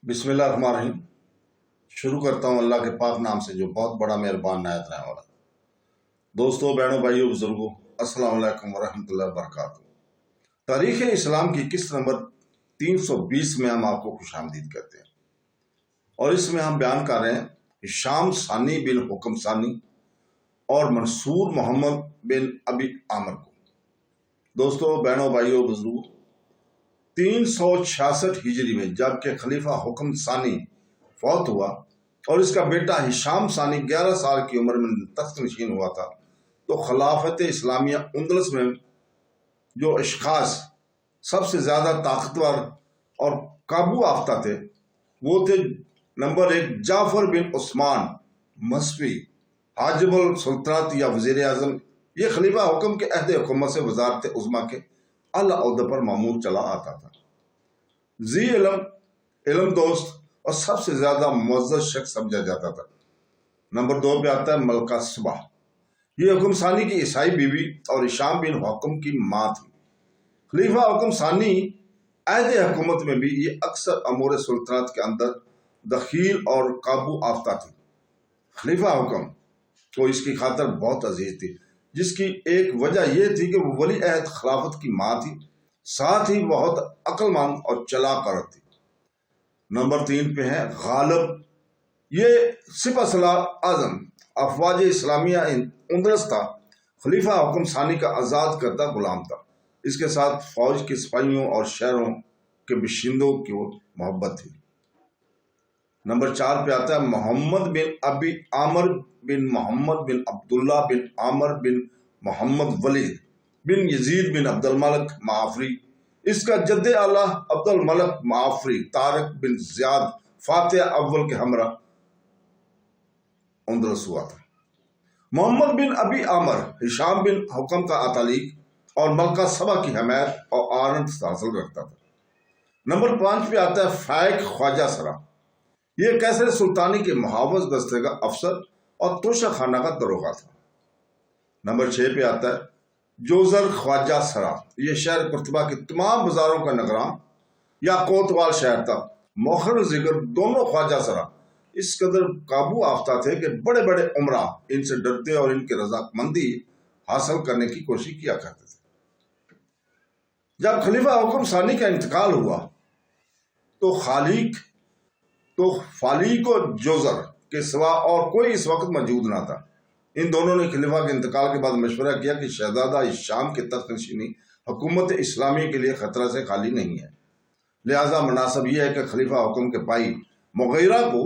بسم اللہ الرحمن الرحیم۔ شروع کرتا ہوں اللہ کے پاک نام سے جو بہت بڑا مہربان نہایت رحم والا۔ دوستوں، بہنوں، بھائیوں، بزرگوں، السلام علیکم ورحمۃ اللہ وبرکاتہ۔ تاریخ اسلام کی قسط نمبر 320 میں ہم آپ کو خوش آمدید کہتے ہیں، اور اس میں ہم بیان کر رہے ہیں ہشام ثانی بن حکم ثانی اور منصور محمد بن ابی عامر کو۔ دوستوں، بہنوں، بھائیوں، بزرگوں، 366 ہجری میں جب کہ خلیفہ حکم ثانی فوت ہوا اور اس کا بیٹا ہشام ثانی 11 سال کی عمر میں تخت نشین ہوا تھا، تو خلافت اسلامیہ اندلس میں جو اشخاص سب سے زیادہ طاقتور اور قابو یافتہ تھے وہ تھے: نمبر 1، جعفر بن عثمان مصفی، حاجب السلطنت یا وزیر اعظم۔ یہ خلیفہ حکم کے عہد حکومت سے وزارت عظمیٰ کے اعلیٰ عہدے پر مامور چلا آتا تھا، ذی علم دوست اور سب سے زیادہ معزز شخص سمجھا جاتا تھا۔ نمبر 2 پہ آتا ہے ملکہ صبح۔ یہ حکم ثانی کی عیسائی بیوی اور ہشام بن حکم کی ماں تھی۔ خلیفہ حکم ثانی عہد حکومت میں بھی یہ اکثر امور سلطنت کے اندر دخیل اور قابو یافتہ تھی۔ خلیفہ حکم کو اس کی خاطر بہت عزیز تھی، جس کی ایک وجہ یہ تھی کہ وہ ولی عہد خلافت کی ماں تھی، ساتھ ہی بہت عقل مند اور چلاک عورت تھی۔ نمبر 3 پہ ہے غالب۔ یہ سپہ سالار اعظم افواج اسلامیہ اندلس تھا۔ خلیفہ حکم ثانی کا آزاد کردہ غلام تھا۔ اس کے ساتھ فوج کے سپاہیوں اور شہروں کے باشندوں کی محبت تھی۔ نمبر 4 پہ آتا ہے محمد بن ابی عامر بن محمد بن عبداللہ بن عامر بن محمد ولید بن یزید بن عبد الملک معافری۔ اس کا جد اعلیٰ عبد الملک معافری طارق بن زیاد فاتح اول کے ہمراہ اندلس ہوا تھا۔ محمد بن ابی عامر ہشام بن حکم کا اتالیق اور ملکہ صبا کی حمایت اور آنت حاصل رکھتا تھا۔ نمبر 5 پہ آتا ہے فائق خواجہ سرا۔ یہ کیسر سلطانی کے محافظ دستے کا افسر اور توشہ خانہ کا داروغہ تھا۔ نمبر 6 پہ آتا ہے جوزر خواجہ سرا۔ یہ شہر قرطبہ کے تمام بازاروں کا نگراں یا کوتوال شہر تھا۔ مؤخر ذکر دونوں خواجہ سرا اس قدر قابو یافتہ تھے کہ بڑے بڑے عمرا ان سے ڈرتے اور ان کی رضامندی حاصل کرنے کی کوشش کیا کرتے تھے۔ جب خلیفہ حکم ثانی کا انتقال ہوا تو فالیق و جوزر کے سوا اور کوئی اس وقت موجود نہ تھا۔ ان دونوں نے خلیفہ کے انتقال کے بعد مشورہ کیا کہ شہزادہ ہشام کے تخت نشینی حکومت اسلامی کے لیے خطرہ سے خالی نہیں ہے، لہذا مناسب یہ ہے کہ خلیفہ حکم کے بھائی مغیرہ کو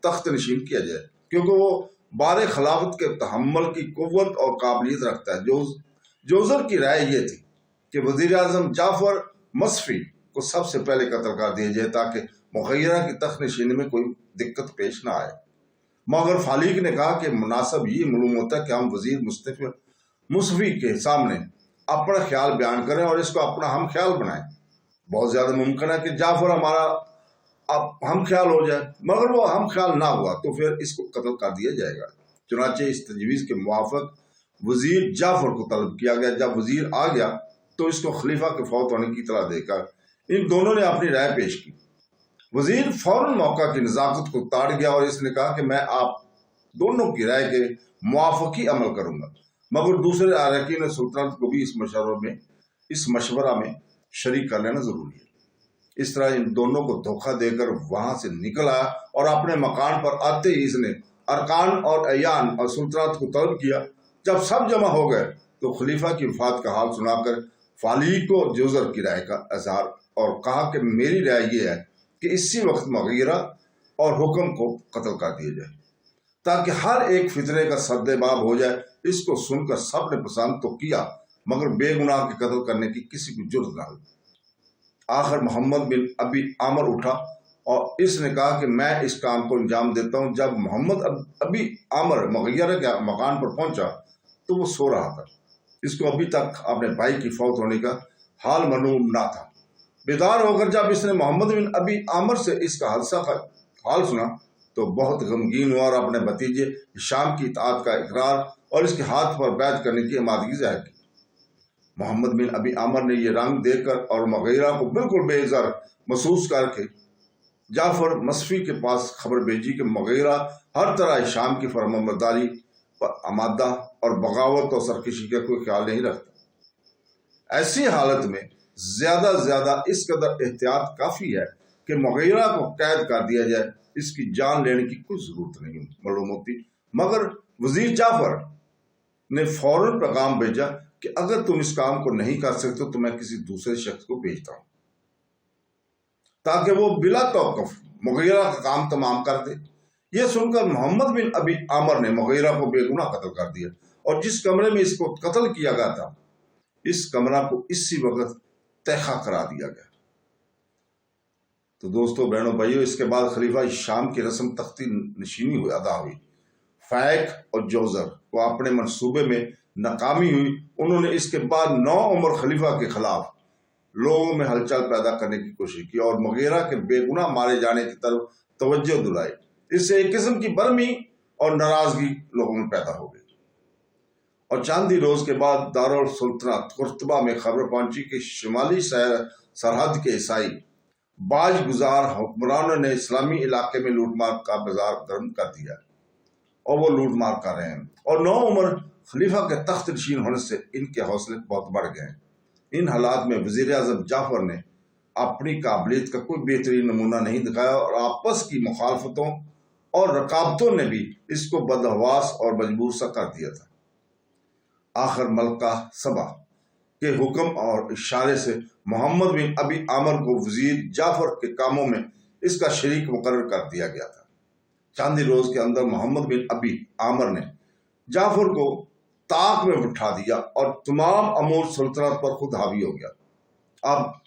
تخت نشین کیا جائے، کیونکہ وہ بار خلافت کے تحمل کی قوت اور قابلیت رکھتا ہے۔ جوزر کی رائے یہ تھی کہ وزیر اعظم جعفر مصفی کو سب سے پہلے قتل کر دیا جائے تاکہ مغیرہ کی تخت نشینی میں کوئی دقت پیش نہ آئے، مگر فالیق نے کہا کہ مناسب یہ معلوم ہوتا ہے کہ ہم وزیر مصفی کے سامنے اپنا خیال بیان کریں اور اس کو اپنا ہم خیال بنائیں۔ بہت زیادہ ممکن ہے کہ جعفر ہمارا ہم خیال ہو جائے، مگر وہ ہم خیال نہ ہوا تو پھر اس کو قتل کر دیا جائے گا۔ چنانچہ اس تجویز کے موافق وزیر جعفر کو طلب کیا گیا۔ جب وزیر آ گیا تو اس کو خلیفہ کے فوت ہونے کی اطلاع دے کر ان دونوں نے اپنی رائے پیش کی۔ وزیر فوراً موقع کی نزاکت کو تاڑ گیا اور اس نے کہا کہ میں آپ دونوں کی رائے کے موافق ہی عمل کروں گا، مگر دوسرے اراکین سلطنت کو بھی اس مشورہ میں شریک کر لینا ضروری ہے۔ اس طرح ان دونوں کو دھوکہ دے کر وہاں سے نکل آیا اور اپنے مکان پر آتے ہی اس نے ارکان اور اعیان اور سلطنت کو طلب کیا۔ جب سب جمع ہو گئے تو خلیفہ کی وفات کا حال سنا کر فالیق و جوزر کی رائے کا اظہار اور کہا کہ میری رائے یہ ہے کہ اسی وقت مغیرہ اور حکم کو قتل کر دیا جائے تاکہ ہر ایک فتنے کا سدباب ہو جائے۔ اس کو سن کر سب نے پسند تو کیا، مگر بے گناہ کے قتل کرنے کی کسی کو جرأت نہ ہوئی۔ آخر محمد بن ابی عامر اٹھا اور اس نے کہا کہ میں اس کام کو انجام دیتا ہوں۔ جب محمد ابی عامر مغیرہ کے مکان پر پہنچا تو وہ سو رہا تھا۔ اس کو ابھی تک اپنے بھائی کی فوت ہونے کا حال معلوم نہ تھا۔ بیدار ہو کر جب اس نے محمد بن ابی عامر سے اس کا حادثہ کا حال سنا تو بہت غمگین ہوا اور اپنے بھتیجے ہشام کی اطاعت کا اقرار اور اس کے ہاتھ پر بیعت کرنے کی آمادگی ظاہر کی۔ محمد بن ابی عامر نے یہ رنگ دیکھ کر اور مغیرہ کو بالکل بے زر محسوس کر کے जाफर मसफी के पास खबर भेजी कि मुगीरा हर तरह शाम की फरमाबरदारी पर आमादा और बगावत और सरकशी का कोई ख्याल नहीं रखता। ऐसी हालत में ज्यादा से ज्यादा इस कदर एहतियात काफी है कि मुगीरा को कैद कर दिया जाए, इसकी जान लेने की कोई जरूरत नहीं मालूम होती। मगर वजीर जाफर ने फौरन पैगाम भेजा कि अगर तुम इस काम को नहीं कर सकते तो मैं किसी दूसरे शख्स को भेजता हूं, ताकि वो बिला तौक़ुफ़ मुगीरा का काम तमाम कर दे। यह सुनकर मोहम्मद बिन अबी आमर ने मुगीरा को बेगुनाह कत्ल कर दिया और जिस कमरे में इसको कत्ल किया गया था, इस कमरा को इसी वक्त तहखा करा दिया गया। तो दोस्तों, बहनों, भाइयों, इसके बाद खलीफा शाम की रस्म तख्ती नशीनी हुई अदा हुई। फैक और जोजर को अपने मंसूबे में नाकामी हुई। उन्होंने इसके बाद 9 उम्र खलीफा के खिलाफ लोगों में हलचल पैदा करने की कोशिश की और मुगीरा के बेगुनाह मारे जाने की तरफ तवज्जो दिलाई। इससे एक किस्म की बर्मी और नाराजगी लोगों में पैदा हो गई और चांदी रोज के बाद दारुल सुल्तानत कुर्तबा में खबर पहुंची कि शुमाली सरहद के ईसाई बाज गुजार हुक्मरानों ने इस्लामी इलाके में लूटमार का बाजार गर्म कर दिया और वो लूटमार कर रहे हैं और 9 उम्र खलीफा के तख्त नशीन होने से इनके हौसले बहुत बढ़ गए। इन हालात में वजीर आज़म जाफर ने अपनी काबिलियत का कोई बेहतरीन नमूना नहीं दिखाया और आपस की मुखालफतों और रकाबतों ने भी इसको बदहवास और मजबूर सा कर दिया था। आखिर मलका सबा के हुक्म और इशारे से मोहम्मद बिन अबी आमर को वजीर जाफर के कामों में इसका शरीक मुकर्रर कर दिया गया था। चांदी रोज के अंदर मोहम्मद बिन अबी आमर ने जाफर को ताक में उठा दिया और तमाम अमूर सल्तनत पर खुद हावी हो गया। अब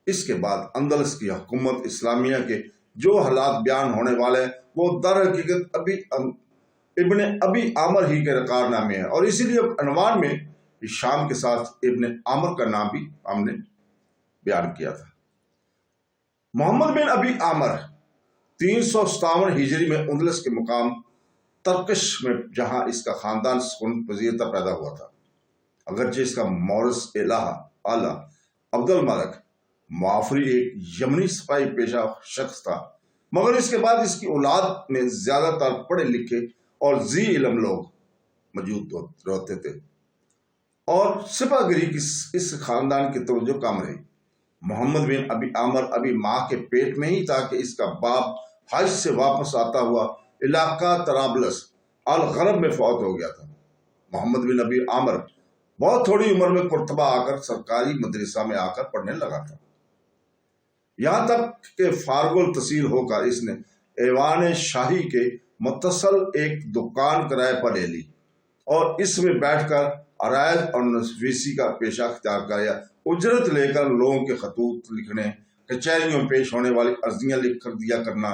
इसके बाद अंदलस की हुकूमत इस्लामिया के जो हालात बयान होने वाले हैं वो दर हकीकत इब्ने अबी आमर ही के कारनामे हैं और इसीलिए अनवान में शाम के साथ इब्ने आमर का नाम भी हमने बयान किया था। मोहम्मद बिन अबी आमर 357 हिजरी में अंदलस के मुकाम तरकश में जहां इसका खानदान सुकून पजीरता पैदा हुआ था, अगरचे इसका मौरस आला अब्दुल मलिक मुआफरी एक यमनी सिपाही पेशा शख्स था, मगर इसके बाद इसकी औलाद में ज्यादातर पढ़े लिखे और जी इल्म लोग मौजूद रहते थे और सिपाहगिरी की इस खानदान की तवज्जो कम रही। मोहम्मद बिन अबी आमर अभी माँ के पेट में ही था कि इसका बाप हज से वापस आता हुआ इलाका तराबलस अल गरब में फौत हो गया था। मोहम्मद बिन अबी आमर बहुत थोड़ी उम्र में कुर्तबा आकर सरकारी मदरसा में आकर पढ़ने लगा था। यहाँ तक कि फारगुल तहसील होकर इसने ऐवान शाही के मुतसल एक दुकान किराए पर ले ली और इसमें बैठकर अराइज और नफीसी का पेशा अख्तियार किया। उजरत लेकर लोगों के खतूत लिखने, कचहरियों में पेश होने वाली अर्जियां लिख कर दिया करना,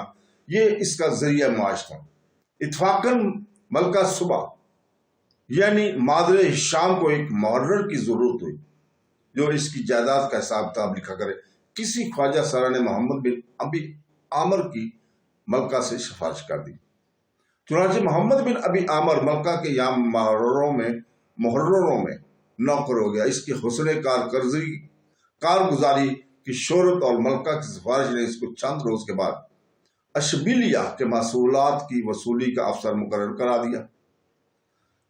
ये इसका जरिया माश था। इत्फाकन मलका सुबह यानी मादरे हिशाम को एक मुहर्रर की जरूरत हुई जो इसकी जायदाद का हिसाब किताब लिखा करे। किसी ख्वाजा सरा ने मोहम्मद बिन अबी आमर की मलका से सिफारिश कर दी। चुनांचे मोहम्मद बिन अबी आमर मलका के यहाँ मुहर्ररों में नौकर हो गया। इसकी हुस्न कारगुजारी की शोहरत और मलका की सिफारिश ने इसको चंद रोज के बाद अशबिलिया के महसूलात की वसूली का अफसर मुकर्रर करा दिया।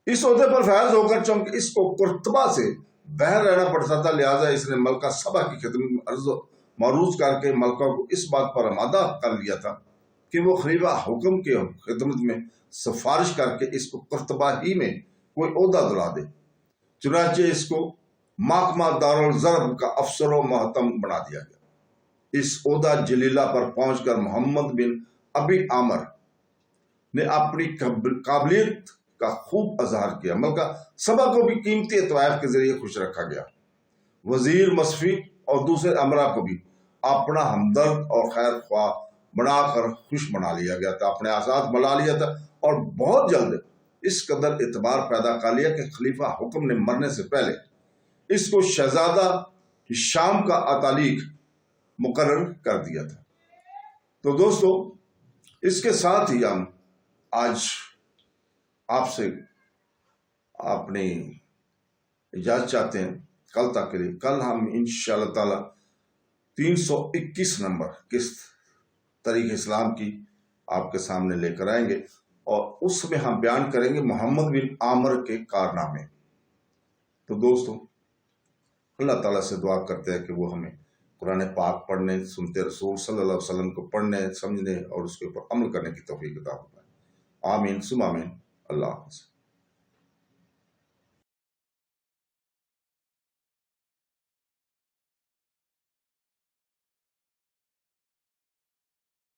इस ओहदे पर फैज होकर चूंकि इसको कुर्तबा से बाहर रहना पड़ता था, लिहाजा इसने मलका सबा की खिदमत में अर्ज मरूज करके मलका को इस बात पर आमादा कर लिया था कि वो खलीफा हुक्म के खिदमत में सिफारिश करके इसको कुर्तबा ही में कोई ओहदा दिला दे। चुनांचे इसको महकमा दारुल ज़र्ब का अफसर व महतम बना दिया गया। इस ओहदा जलीला पर पहुंचकर मोहम्मद बिन अबी आमर ने अपनी काबिलियत का खूब अजहार किया। मलका सबा को भी कीमती इतवाफ के जरिए खुश रखा गया। वजीर मसफी और दूसरे अमरा को भी अपना हमदर्द और खैर ख्वाह बनाकर खुश बना लिया गया था, अपने आसाद बना लिया था और बहुत जल्द इस कदर एतबार पैदा कर लिया कि खलीफा हुक्म ने मरने से पहले इसको शहजादा हिशाम का अतालिक मुकर्रर कर दिया था। तो दोस्तों, इसके साथ ही हम आज आपसे अपनी इजाजत चाहते हैं कल तक के लिए। कल हम इंशाअल्लाह ताला 321 नंबर किस्त तारीख इस्लाम की आपके सामने लेकर आएंगे, और उसमें हम बयान करेंगे मोहम्मद बिन आमर के कारनामे। तो दोस्तों, अल्लाह ताला से दुआ करते हैं कि वो हमें कुरान पाक पढ़ने, सुनते रसूल सल्लल्लाहु अलैहि वसल्लम को पढ़ने, समझने और उसके ऊपर अमल करने की तौफीक अता फरमाए। आमीन सुम आमीन। अल्लाह हाफ़िज़।